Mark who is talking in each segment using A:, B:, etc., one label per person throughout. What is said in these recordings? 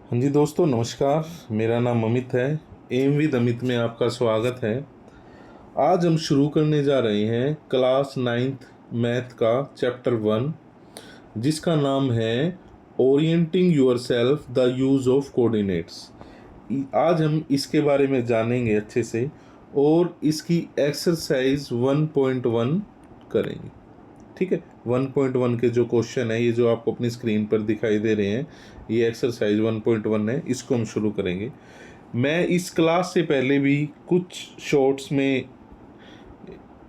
A: हाँ जी दोस्तों, नमस्कार। मेरा नाम अमित है। एम विद अमित में आपका स्वागत है। आज हम शुरू करने जा रहे हैं क्लास 9th मैथ का चैप्टर 1, जिसका नाम है orienting yourself the use of coordinates. आज हम इसके बारे में जानेंगे अच्छे से और इसकी एक्सरसाइज 1.1 करेंगे। ठीक है, 1.1 के जो क्वेश्चन है, ये जो आपको अपनी स्क्रीन पर दिखाई दे रहे हैं, ये एक्सरसाइज 1.1 है। इसको हम शुरू करेंगे। मैं इस क्लास से पहले भी कुछ शॉर्ट्स में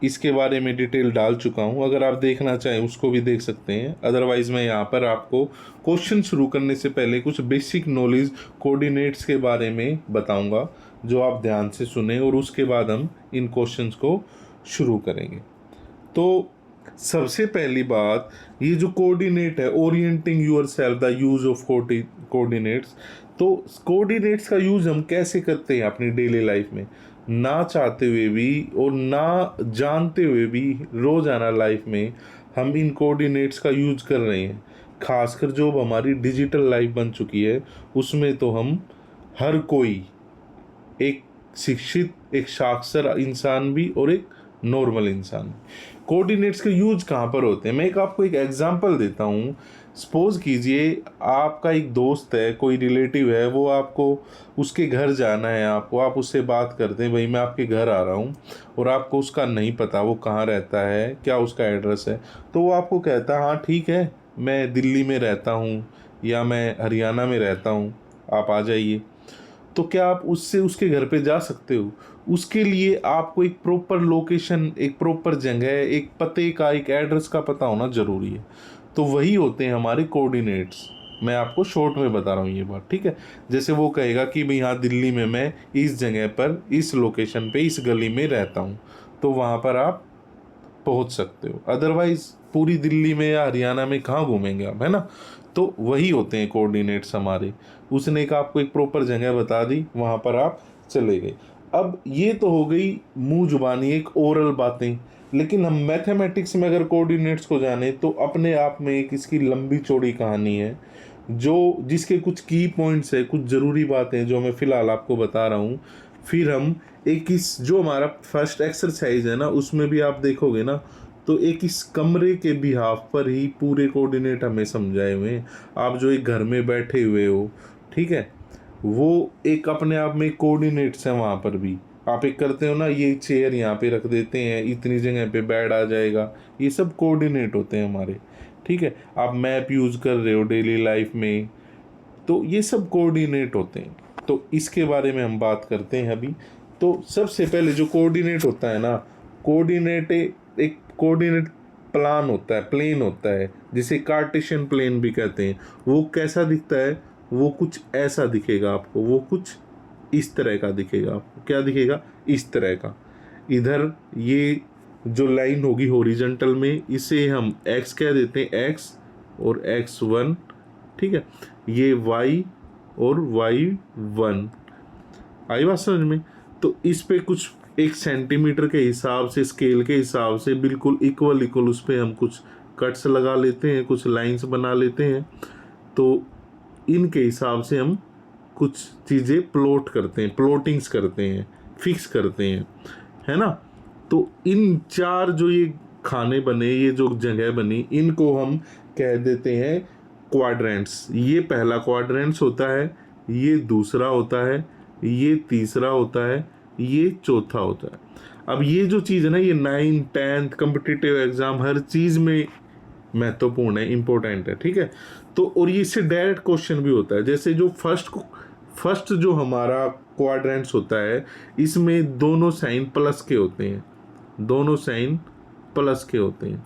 A: इसके बारे में डिटेल डाल चुका हूँ। अगर आप देखना चाहें उसको भी देख सकते हैं। अदरवाइज़ मैं यहाँ पर आपको क्वेश्चन शुरू करने से पहले कुछ बेसिक नॉलेज कोऑर्डिनेट्स के बारे में बताऊँगा, जो आप ध्यान से सुने और उसके बाद हम इन क्वेश्चंस को शुरू करेंगे। तो सबसे पहली बात, ये जो कोऑर्डिनेट है, orienting yourself the use of coordinates. तो कोऑर्डिनेट्स का यूज हम कैसे करते हैं अपनी डेली लाइफ में, ना चाहते हुए भी और ना जानते हुए भी रोजाना लाइफ में हम इन कोऑर्डिनेट्स का यूज कर रहे हैं। खासकर जो हमारी डिजिटल लाइफ बन चुकी है, उसमें तो हम हर कोई, एक शिक्षित, एक साक्षर इंसान भी और एक नॉर्मल इंसान। कोऑर्डिनेट्स के यूज कहाँ पर होते हैं, मैं आपको एक एग्जांपल देता हूँ। सपोज कीजिए आपका एक दोस्त है, कोई रिलेटिव है, वो आपको उसके घर जाना है, आप उससे बात करते हैं, भाई मैं आपके घर आ रहा हूँ, और आपको उसका नहीं पता वो कहाँ रहता है, क्या उसका एड्रेस है। तो वो आपको कहता है हाँ ठीक है, मैं दिल्ली में रहता हूँ या मैं हरियाणा में रहता हूँ, आप आ जाइए। तो क्या आप उससे उसके घर पे जा सकते हो? उसके लिए आपको एक प्रॉपर लोकेशन, एक प्रॉपर जगह, एक पते का, एक एड्रेस का पता होना ज़रूरी है। तो वही होते हैं हमारे कोऑर्डिनेट्स। मैं आपको शॉर्ट में बता रहा हूँ ये बात, ठीक है। जैसे वो कहेगा कि भाई हाँ दिल्ली में मैं इस जगह पर, इस लोकेशन पे, इस गली में रहता हूँ, तो वहाँ पर आप पहुंच सकते हो। अदरवाइज पूरी दिल्ली में या हरियाणा में कहाँ घूमेंगे आप, है ना। तो वही होते हैं कोऑर्डिनेट्स हमारे। उसने एक आपको एक प्रॉपर जगह बता दी, वहाँ पर आप चले गए। अब ये तो हो गई मुंह जुबानी, एक ओरल बातें। लेकिन हम मैथमेटिक्स में अगर कोऑर्डिनेट्स को जाने तो अपने आप में एक इसकी लंबी चौड़ी कहानी है, जो जिसके कुछ की पॉइंट्स है, कुछ ज़रूरी बातें जो मैं फ़िलहाल आपको बता रहा हूँ। फिर हम एक इस जो हमारा फर्स्ट एक्सरसाइज है ना, उसमें भी आप देखोगे ना, तो एक इस कमरे के बिहाफ पर ही पूरे कोऑर्डिनेट हमें समझाए हुए हैं। आप जो एक घर में बैठे हुए हो, ठीक है, वो एक अपने आप में कोऑर्डिनेट्स हैं। वहाँ पर भी आप एक करते हो ना, ये चेयर यहाँ पे रख देते हैं, इतनी जगह पे बेड आ जाएगा, ये सब कोऑर्डिनेट होते हैं हमारे। ठीक है, आप मैप यूज़ कर रहे हो डेली लाइफ में, तो ये सब कोऑर्डिनेट होते हैं। तो इसके बारे में हम बात करते हैं अभी। तो सबसे पहले जो कोऑर्डिनेट होता है ना, कोऑर्डिनेट एक कोऑर्डिनेट प्लान होता है, प्लेन होता है, जिसे कार्टेशियन प्लेन भी कहते हैं। वो कैसा दिखता है? वो कुछ ऐसा दिखेगा आपको, वो कुछ इस तरह का दिखेगा आपको। क्या दिखेगा? इस तरह का। इधर ये जो लाइन होगी हॉरिजॉन्टल में, इसे हम एक्स कह देते हैं, एक्स और x1, ठीक है। ये y और y1, आई बात समझ में। तो इस पे कुछ एक सेंटीमीटर के हिसाब से, स्केल के हिसाब से बिल्कुल इक्वल इक्वल उस पर हम कुछ कट्स लगा लेते हैं, कुछ लाइंस बना लेते हैं। तो इनके हिसाब से हम कुछ चीज़ें प्लॉट करते हैं, प्लॉटिंग्स करते हैं, फिक्स करते हैं, है ना। तो इन चार जो ये खाने बने, ये जो जगह बनी, इनको हम कह देते हैं क्वाड्रेंट्स। ये पहला क्वाड्रेंट्स होता है, ये दूसरा होता है, ये तीसरा होता है, ये चौथा होता है। अब ये जो चीज़ है ना, ये 9th 10th कम्पिटिटिव एग्जाम हर चीज़ में महत्वपूर्ण है, इम्पोर्टेंट है, ठीक है। तो और ये इससे डायरेक्ट क्वेश्चन भी होता है। जैसे जो फर्स्ट जो हमारा क्वाड्रेंट्स होता है, इसमें दोनों साइन प्लस के होते हैं, दोनों साइन प्लस के होते हैं,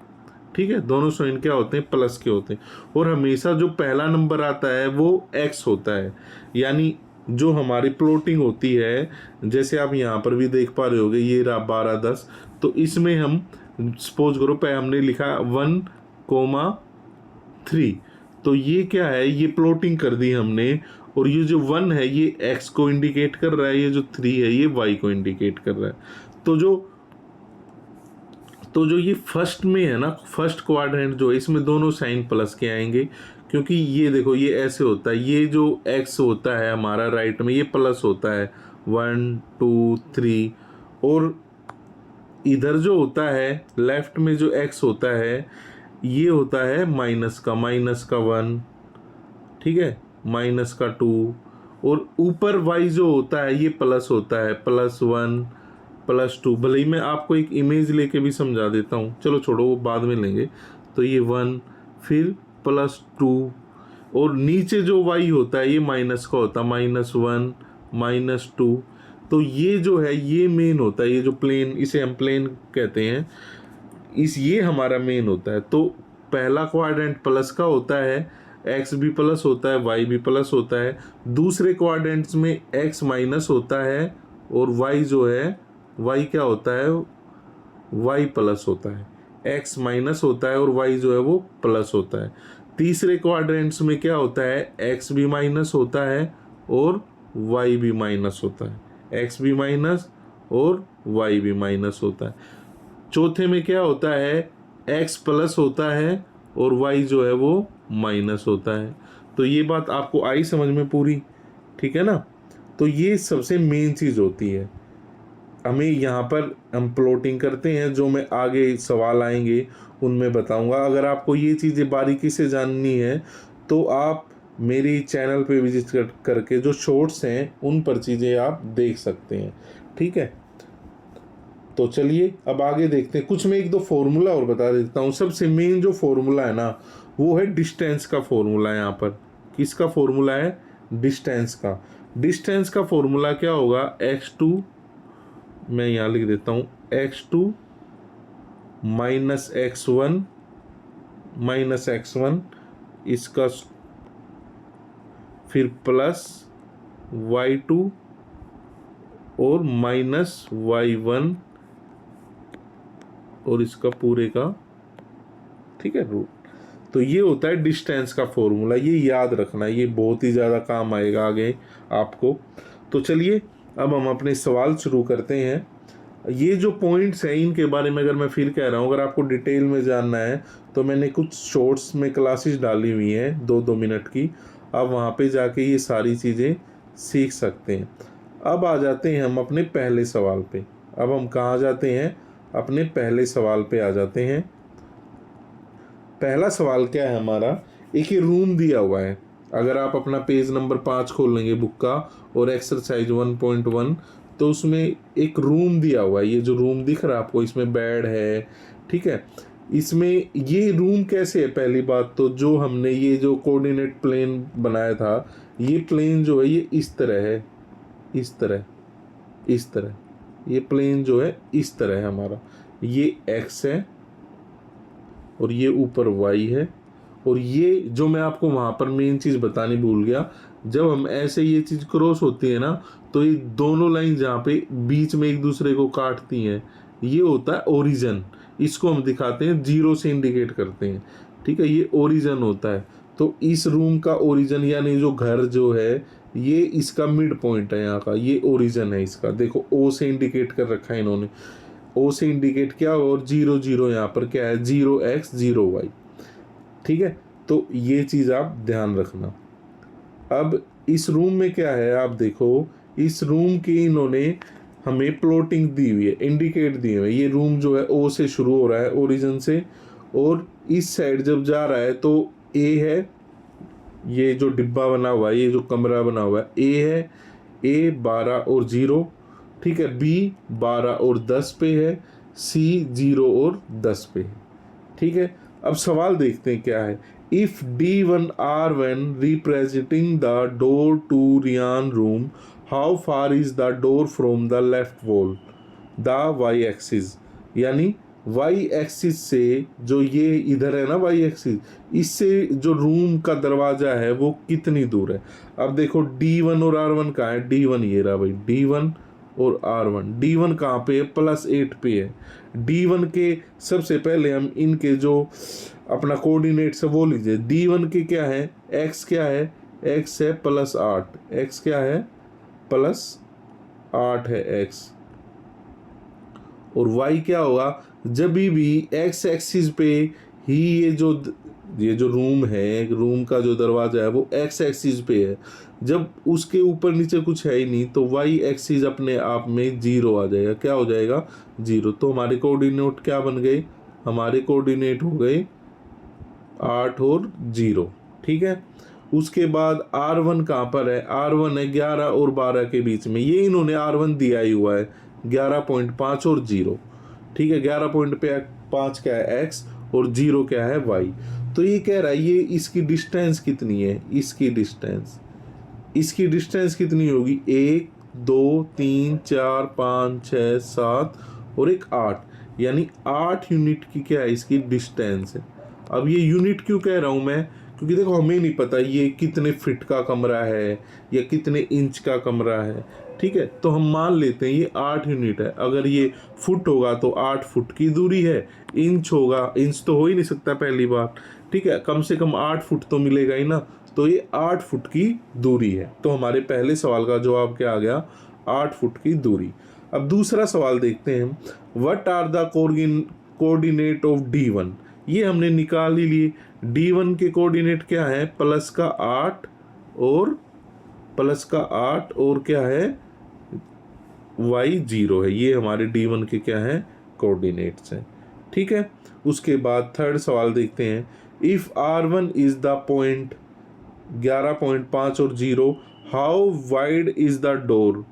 A: ठीक है। दोनों साइन क्या होते हैं? प्लस के होते हैं। और हमेशा जो पहला नंबर आता है वो एक्स होता है। यानी जो हमारी प्लॉटिंग होती है, जैसे आप यहाँ पर भी देख पा रहे होगे, ये रहा 12 10। तो इसमें हम सपोज करो पे हमने लिखा 1,3, तो ये क्या है? ये प्लॉटिंग कर दी हमने। और ये जो 1 है ये x को इंडिकेट कर रहा है, ये जो 3 है ये y को इंडिकेट कर रहा है। तो जो ये फर्स्ट में है ना, फर्स्ट क्वाड्रेंट जो है, इसमें दोनों साइन प्लस के आएंगे, क्योंकि ये देखो ये ऐसे होता है, ये जो x होता है हमारा राइट में ये प्लस होता है 1 2 3, और इधर जो होता है लेफ्ट में जो x होता है ये होता है माइनस का 1, ठीक है, -2, और ऊपर y जो होता है ये प्लस होता है +1 +2। भले ही मैं आपको एक इमेज लेके भी समझा देता हूँ, चलो छोड़ो वो बाद में लेंगे। तो ये 1 फिर +2, और नीचे जो y होता है ये माइनस का होता है -1 -2। तो ये जो है ये मेन होता है, ये जो प्लेन, इसे हम प्लेन कहते हैं, ये हमारा मेन होता है। तो पहला क्वाड्रेंट प्लस का होता है, x भी प्लस होता है, y भी प्लस होता है। दूसरे क्वाड्रेंट्स में x माइनस होता है और y जो है y क्या होता है, y प्लस होता है। x माइनस होता है और y जो है वो प्लस होता है। तीसरे क्वाड्रेंट्स में क्या होता है, x भी माइनस होता है और y भी माइनस होता है, x भी माइनस और y भी माइनस होता है। चौथे में क्या होता है, x प्लस होता है और y जो है वो माइनस होता है। तो ये बात आपको आई समझ में पूरी, ठीक है ना। तो ये सबसे मेन चीज़ होती है। हमें यहाँ पर हम प्लॉटिंग करते हैं, जो मैं आगे सवाल आएंगे उनमें बताऊंगा। अगर आपको ये चीज़ें बारीकी से जाननी है तो आप मेरी चैनल पे विजिट करके जो शॉर्ट्स हैं उन पर चीज़ें आप देख सकते हैं, ठीक है। तो चलिए अब आगे देखते हैं। कुछ मैं एक दो फॉर्मूला और बता देता हूँ। सबसे मेन जो फॉर्मूला है ना वो है डिस्टेंस का फॉर्मूला। यहाँ पर किसका फॉर्मूला है, डिस्टेंस का। डिस्टेंस का फॉर्मूला क्या होगा, x2, मैं यहाँ लिख देता हूँ x2 -x1 इसका फिर प्लस y2 और -y1 और इसका पूरे का, ठीक है, रूट। तो ये होता है डिस्टेंस का फॉर्मूला, ये याद रखना, ये बहुत ही ज़्यादा काम आएगा आगे आपको। तो चलिए अब हम अपने सवाल शुरू करते हैं। ये जो पॉइंट्स हैं इनके बारे में अगर मैं फिर कह रहा हूँ, अगर आपको डिटेल में जानना है तो मैंने कुछ शॉर्ट्स में क्लासेस डाली हुई हैं 2-2 मिनट की, आप वहाँ पे जाके ये सारी चीज़ें सीख सकते हैं। अब आ जाते हैं हम अपने पहले सवाल पे। अब हम कहाँ जाते हैं, अपने पहले सवाल पे आ जाते हैं। पहला सवाल क्या है हमारा, एक ये रूम दिया हुआ है। अगर आप अपना पेज नंबर 5 खोल लेंगे बुक का और एक्सरसाइज 1.1, तो उसमें एक रूम दिया हुआ है। ये जो रूम दिख रहा है आपको, इसमें बेड है, ठीक है। इसमें ये रूम कैसे है, पहली बात तो जो हमने ये जो कोऑर्डिनेट प्लेन बनाया था, ये प्लेन जो है ये इस तरह है, इस तरह ये प्लेन जो है इस तरह है हमारा। ये x है और ये ऊपर y है। और ये जो मैं आपको वहाँ पर मेन चीज़ बतानी भूल गया, जब हम ऐसे ये चीज़ क्रॉस होती है ना, तो ये दोनों लाइन जहाँ पे बीच में एक दूसरे को काटती हैं, ये होता है ओरिजिन। इसको हम दिखाते हैं 0 से इंडिकेट करते हैं, ठीक है, ये ओरिजिन होता है। तो इस रूम का ओरिजिन यानी जो घर जो है ये इसका मिड पॉइंट है यहाँ का, ये ओरिजिन है इसका। देखो O से इंडिकेट कर रखा है इन्होंने, O से इंडिकेट किया, और 0 0 यहाँ पर क्या है, 0x 0y, ठीक है। तो ये चीज़ आप ध्यान रखना। अब इस रूम में क्या है, आप देखो इस रूम की इन्होंने हमें प्लॉटिंग दी हुई है, इंडिकेट दिए हुए। ये रूम जो है O से शुरू हो रहा है, ओरिजिन से, और इस साइड जब जा रहा है तो A है, ये जो डिब्बा बना हुआ है, ये जो कमरा बना हुआ है, A है, A 12 और 0, ठीक है, B 12 और 10 पे है, C 0 और 10 पे है, ठीक है। अब सवाल देखते हैं क्या है। If D1 R1 representing the door to Ryan room, how far is the door from the left wall, the y axis। यानी y एक्सिस से जो ये इधर है ना, y एक्सिस, इससे जो रूम का दरवाजा है वो कितनी दूर है। अब देखो D1 और R1 कहाँ है, D1 ये रहा भाई, D1 और R1। D1 कहाँ पे है, +8 पे है। D1 के सबसे पहले हम इनके जो अपना कोऑर्डिनेट्स है वो लीजिए। D1 के क्या है, x क्या है, x है +8, x क्या है +8 है x, और y क्या होगा, जब भी x एक्सिस पे ही ये जो ये जो रूम है, रूम का जो दरवाज़ा है वो एक्स एक्सिस पे है, जब उसके ऊपर नीचे कुछ है ही नहीं तो वाई एक्सिस अपने आप में 0 आ जाएगा। क्या हो जाएगा? 0। तो हमारे कोऑर्डिनेट क्या बन गए? हमारे कोऑर्डिनेट हो गए 8 और 0। ठीक है। उसके बाद R1 कहाँ पर है? R1 है 11 और 12 के बीच में। ये इन्होंने R1 दिया ही हुआ है 11.5 और 0। ठीक है। 11.5 क्या है? x और 0 क्या है? y। तो ये कह रहा है ये इसकी डिस्टेंस कितनी है? इसकी डिस्टेंस कितनी होगी? 1 2 3 4 5 6 7 और एक 8, यानी 8 यूनिट की क्या है? इसकी डिस्टेंस है। अब ये यूनिट क्यों कह रहा हूँ मैं? क्योंकि देखो हमें नहीं पता ये कितने फिट का कमरा है या कितने इंच का कमरा है। ठीक है। तो हम मान लेते हैं ये 8 यूनिट है। अगर ये फुट होगा तो 8 फुट की दूरी है। इंच होगा, इंच तो हो ही नहीं सकता पहली बार। ठीक है। कम से कम 8 फुट तो मिलेगा ही ना। तो ये 8 फुट की दूरी है। तो हमारे पहले सवाल का जवाब क्या आ गया? 8 फुट की दूरी। अब दूसरा सवाल देखते हैं। What are the coordinate of D1? ये हमने निकाल ही लिए। D1 के कोऑर्डिनेट क्या है? प्लस का 8 और क्या है? y 0 है। ये हमारे D1 के क्या है? कोऑर्डिनेट्स हैं। ठीक है। उसके बाद थर्ड सवाल देखते हैं। If R1 is the point 11.5 और 0, how wide is the door?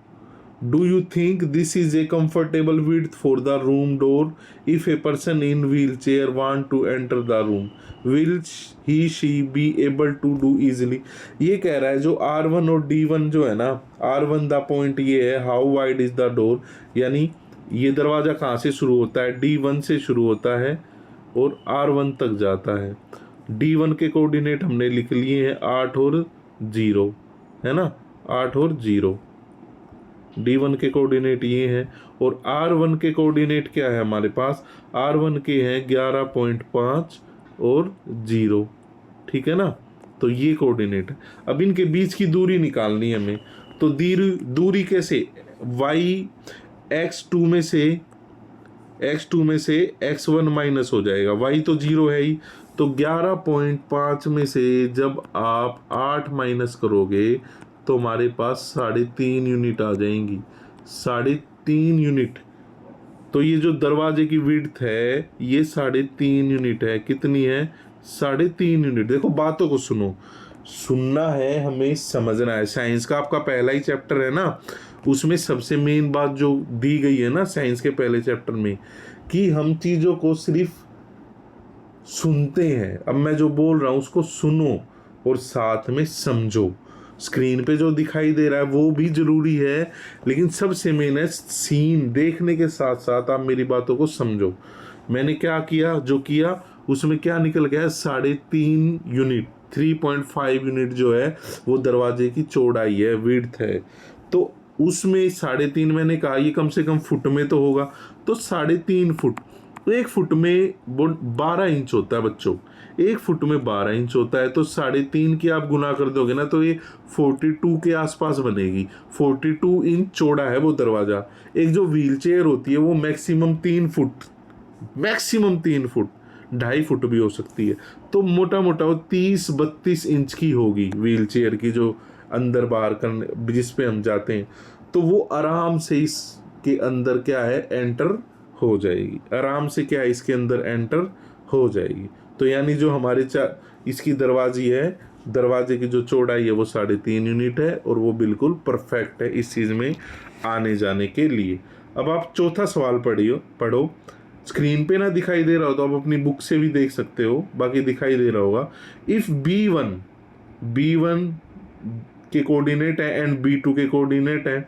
A: Do you think this is a comfortable width for the room door? If a person in wheelchair want to enter the room, will she be able to do easily? ये कह रहा है जो R1 और D1 जो है ना, R1 the point ये है how wide is the door, यानी ये दरवाज़ा कहाँ से शुरू होता है? D1 से शुरू होता है और R1 तक जाता है। D1 के कोऑर्डिनेट हमने लिख लिए हैं 8 और 0, है ना? 8 और 0। D1 के कोऑर्डिनेट ये हैं और R1 के कोऑर्डिनेट क्या है हमारे पास? R1 के हैं 11.5 और 0। ठीक है ना? तो ये कोऑर्डिनेट है। अब इनके बीच की दूरी निकालनी है हमें। तो दूरी कैसे? y x2 में से x1 माइनस हो जाएगा। y तो 0 है ही। तो 11.5 में से जब आप 8 माइनस करोगे तो हमारे पास 3.5 यूनिट आ जाएंगी। 3.5 यूनिट। तो ये जो दरवाजे की विड्थ है ये 3.5 यूनिट है। कितनी है? 3.5 यूनिट। देखो बातों को सुनना है, हमें समझना है। साइंस का आपका पहला ही चैप्टर है ना, उसमें सबसे मेन बात जो दी गई है ना साइंस के पहले चैप्टर में, कि हम चीज़ों को सिर्फ सुनते हैं। अब मैं जो बोल रहा हूँ उसको सुनो और साथ में समझो। स्क्रीन पे जो दिखाई दे रहा है वो भी जरूरी है, लेकिन सबसे मेन है सीन देखने के साथ साथ आप मेरी बातों को समझो। मैंने क्या किया, जो किया उसमें क्या निकल गया? 3.5 यूनिट, 3.5 यूनिट जो है वो दरवाजे की चौड़ाई है, विड्थ है। तो उसमें 3.5 मैंने कहा ये कम से कम फुट में तो होगा। तो 3.5 फुट, तो 1 फुट में 12 इंच होता है बच्चों। 1 फुट में 12 इंच होता है। तो 3.5 की आप गुना कर दोगे ना तो ये 42 के आसपास बनेगी। 42 इंच चौड़ा है वो दरवाज़ा। एक जो व्हील चेयर होती है वो मैक्सिमम 3 फुट, 2.5 फुट भी हो सकती है। तो मोटा मोटा वो 30-32 इंच की होगी व्हील चेयर की, जो अंदर बाहर करने जिस पे हम जाते हैं। तो वो आराम से इसके अंदर क्या है? एंटर हो जाएगी। आराम से क्या है? इसके अंदर एंटर हो जाएगी। तो यानी जो हमारे इसकी दरवाजी है, दरवाजे की जो चौड़ाई है वो 3.5 यूनिट है और वो बिल्कुल परफेक्ट है इस चीज़ में आने जाने के लिए। अब आप चौथा सवाल पढ़ो। स्क्रीन पे ना दिखाई दे रहा हो तो आप अपनी बुक से भी देख सकते हो, बाकी दिखाई दे रहा होगा। इफ़ B1 के कोऑर्डिनेट है एंड B2 के कोऑर्डिनेट है,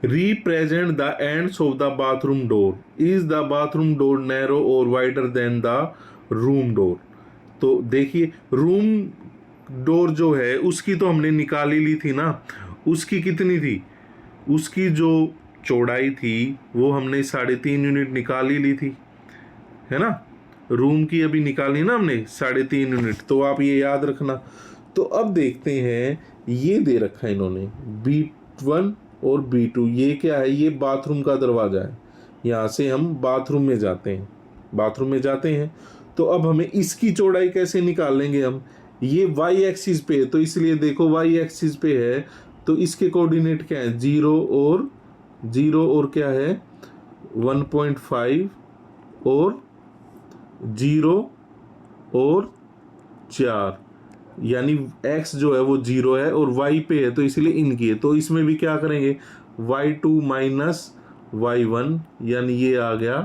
A: represent the ends of the bathroom door. Is the bathroom door narrow or wider than the room door? तो देखिए रूम डोर जो है उसकी तो हमने निकाल ही ली थी ना। उसकी कितनी थी? उसकी जो चौड़ाई थी वो हमने 3.5 यूनिट निकाल ही ली थी, है ना। रूम की अभी निकाली ना हमने 3.5 यूनिट, तो आप ये याद रखना। तो अब देखते हैं, ये दे रखा है इन्होंने B1 और B2। ये क्या है? ये बाथरूम का दरवाज़ा है। यहाँ से हम बाथरूम में जाते हैं। तो अब हमें इसकी चौड़ाई कैसे निकालेंगे हम, ये y एक्सिस पे है तो इसलिए देखो y एक्सिस पे है तो इसके कोऑर्डिनेट क्या है, 0 और क्या है 1.5 और 0 और 4, यानी x जो है वो 0 है और y पे है तो इसलिए इनकी है। तो इसमें भी क्या करेंगे, y2 माइनस y1, यानी ये आ गया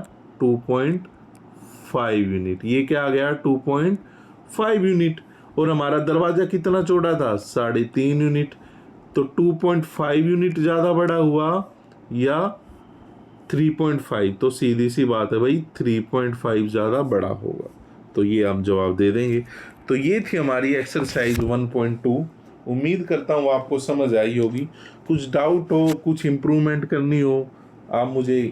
A: 2.5 यूनिट, ये क्या आ गया 2.5 यूनिट। और हमारा दरवाजा कितना चौड़ा था, 3.5 यूनिट। तो 2.5 यूनिट ज़्यादा बड़ा हुआ या 3.5, तो सीधी सी बात है भाई 3.5 ज़्यादा बड़ा होगा, तो ये हम जवाब दे देंगे। तो ये थी हमारी एक्सरसाइज 1.2। उम्मीद करता हूँ आपको समझ आई होगी। कुछ डाउट हो, कुछ इम्प्रूवमेंट करनी हो, आप मुझे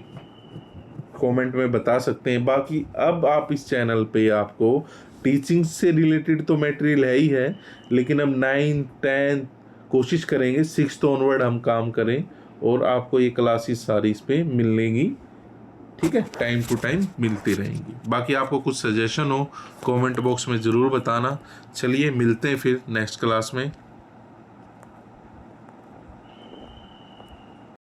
A: कमेंट में बता सकते हैं। बाकी अब आप इस चैनल पे आपको टीचिंग से रिलेटेड तो मटेरियल है ही है, लेकिन अब 9, 10 कोशिश करेंगे 6th ऑनवर्ड हम काम करें और आपको ये क्लासेस सारी इस पे मिलेंगी, ठीक है, टाइम टू टाइम मिलती रहेंगी। बाकी आपको कुछ सजेशन हो कमेंट बॉक्स में ज़रूर बताना। चलिए मिलते हैं फिर नेक्स्ट क्लास में।